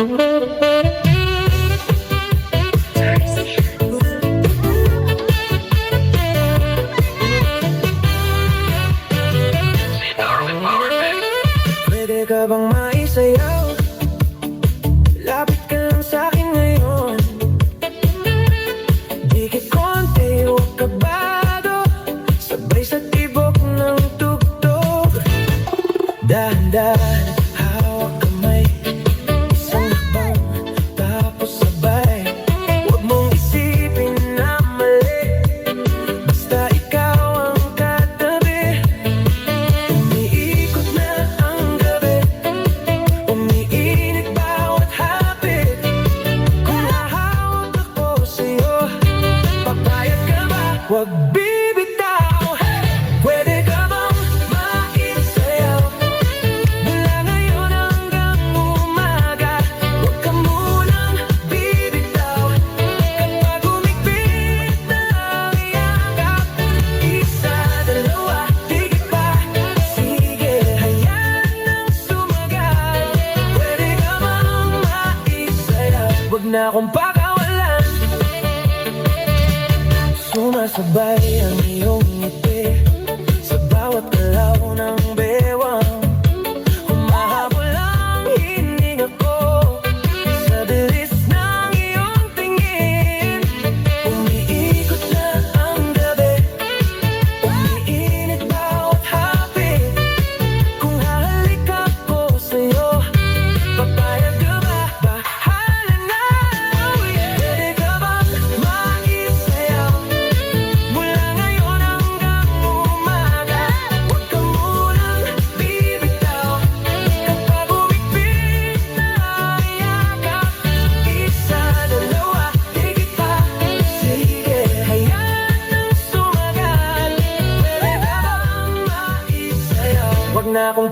Pwede ka bang maisayaw? Lapit ka lang sa'kin ngayon. Dikit konti, huwag kabado. Sabay sa tibok ng tugtog. Dahan-dahan, hawak kamay. Isang bang, tapos sabay. Huwag mong isipin na mali. Basta ikaw ang katabi. Umiikot na ang gabi. Umiinit bawat hapit. Kung hahawak ako sa'yo, papayag ka ba? Huwag bibitaw. Pwede ka bang maisayaw? Mula ngayon hanggang umaga. Huwag ka munang bibitaw. Kapag umigpit na ang yakap, isa, dalawa, higit pa. Sige, hayaan nang sumagal. Pwede ka bang maisayaw? Huwag na akong pakawalan. Sumasabay ang iyong ngiti sa bawat galaw ng bewang. Humahabol ang hininga ko sa bilis ng iyong tingin. Umiikot na ang gabi. Umiinit bawat hapit. Kung hahalik ako sa'yo, papayag ka ba? Bahala na. Pwede ka bang maisayaw? Mula ngayon hanggang umaga. Huwag ka munang bibitaw. Kapag umigpit na ang yakap, isa, dalawa, higit pa. Sige, hayaan nang sumagal. Pwede ka bang maisayaw? Huwag na akong